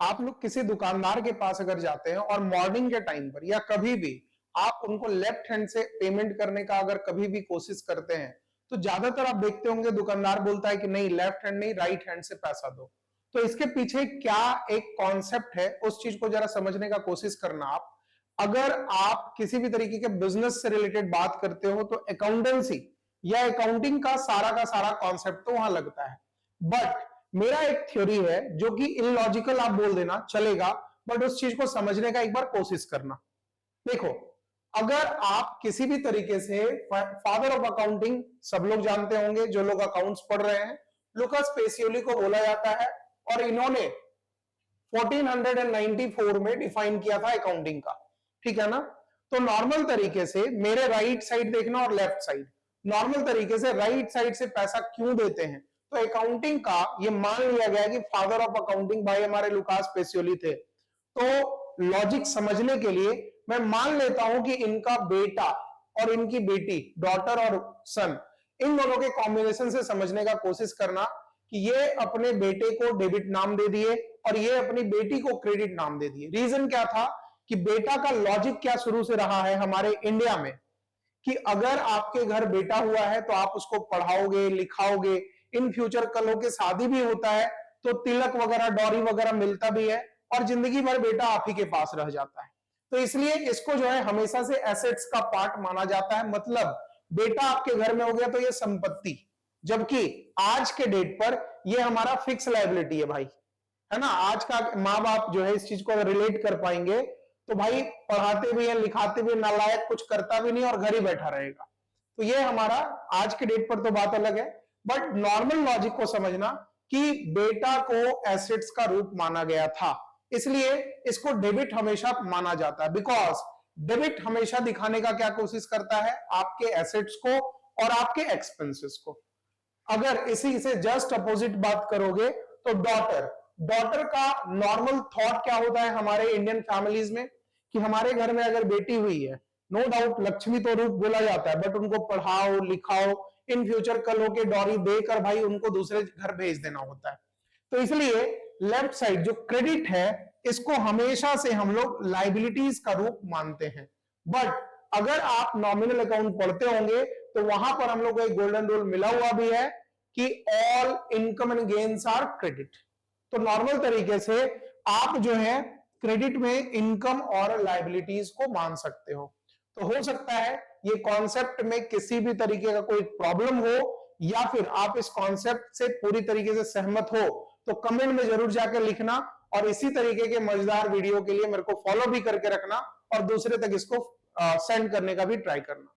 आप लोग किसी दुकानदार के पास अगर जाते हैं और मॉर्निंग के टाइम पर या कभी भी आप उनको लेफ्ट हैंड से पेमेंट करने का अगर कभी भी कोशिश करते हैं, तो ज्यादातर आप देखते होंगे दुकानदार बोलता है कि नहीं, लेफ्ट हैंड नहीं, राइट हैंड से पैसा दो। तो इसके पीछे क्या एक कॉन्सेप्ट है, उस चीज को जरा समझने का कोशिश करना। आप अगर आप किसी भी तरीके के बिजनेस से रिलेटेड बात करते हो तो अकाउंटेंसी या अकाउंटिंग का सारा कॉन्सेप्ट तो वहां लगता है। बट मेरा एक थ्योरी है जो कि इलॉजिकल आप बोल देना चलेगा, बट उस चीज को समझने का एक बार कोशिश करना। देखो, अगर आप किसी भी तरीके से फादर ऑफ अकाउंटिंग सब लोग जानते होंगे, जो लोग अकाउंट्स पढ़ रहे हैं, लुकास पेसियोली को बोला जाता है। और इन्होंने 1494 में डिफाइन किया था अकाउंटिंग का, ठीक है ना। तो नॉर्मल तरीके से मेरे राइट साइड देखना और लेफ्ट साइड, नॉर्मल तरीके से राइट साइड से पैसा क्यों देते हैं, तो अकाउंटिंग का ये मान लिया गया कि फादर ऑफ अकाउंटिंग भाई हमारे लुकास पेसियोली थे। तो लॉजिक समझने के लिए मैं मान लेता हूं कि इनका बेटा और इनकी बेटी, डॉटर और सन, इन दोनों के कॉम्बिनेशन से समझने का कोशिश करना कि ये अपने बेटे को डेबिट नाम दे दिए और ये अपनी बेटी को क्रेडिट नाम दे दिए। रीजन क्या था कि बेटा का लॉजिक क्या शुरू से रहा है हमारे इंडिया में कि अगर आपके घर बेटा हुआ है तो आप उसको पढ़ाओगे, लिखाओगे, इन फ्यूचर कल होके शादी भी होता है तो तिलक वगैरह, डॉरी वगैरह मिलता भी है और जिंदगी भर बेटा आप ही के पास रह जाता है। तो इसलिए इसको जो है हमेशा से एसेट्स का पार्ट माना जाता है। मतलब बेटा आपके घर में हो गया तो ये संपत्ति, जबकि आज के डेट पर ये हमारा फिक्स लायबिलिटी है भाई, है ना। आज का माँ बाप जो है इस चीज को अगर रिलेट कर पाएंगे तो भाई पढ़ाते भी हैं, लिखाते भी, नालायक कुछ करता भी नहीं और घर ही बैठा रहेगा। तो ये हमारा आज के डेट पर तो बात अलग है, बट नॉर्मल लॉजिक को समझना कि बेटा को एसेट्स का रूप माना गया था, इसलिए इसको डेबिट हमेशा माना जाता है। बिकॉज डेबिट हमेशा दिखाने का क्या कोशिश करता है, आपके एसेट्स को और आपके एक्सपेंसेस को। अगर इसी से जस्ट अपोजिट बात करोगे तो डॉटर, डॉटर का नॉर्मल थॉट क्या होता है हमारे इंडियन फैमिलीज में कि हमारे घर में अगर बेटी हुई है, नो डाउट लक्ष्मी तो रूप बोला जाता है, बट उनको पढ़ाओ, लिखाओ, इन फ्यूचर कल होके डॉरी देकर भाई उनको दूसरे घर भेज देना होता है। तो इसलिए लेफ्ट साइड जो क्रेडिट है, इसको हमेशा से हम लोग लाइबिलिटीज का रूप मानते हैं। बट अगर आप नॉमिनल अकाउंट पढ़ते होंगे तो वहां पर हम लोग को एक गोल्डन रूल मिला हुआ भी है कि all income and gains are credit. तो नॉर्मल तरीके से आप जो है क्रेडिट में इनकम और लाइबिलिटीज को मान सकते हो। तो हो सकता है ये कॉन्सेप्ट में किसी भी तरीके का कोई प्रॉब्लम हो, या फिर आप इस कॉन्सेप्ट से पूरी तरीके से सहमत हो तो कमेंट में जरूर जाकर लिखना। और इसी तरीके के मजेदार वीडियो के लिए मेरे को फॉलो भी करके रखना और दूसरे तक इसको सेंड करने का भी ट्राई करना।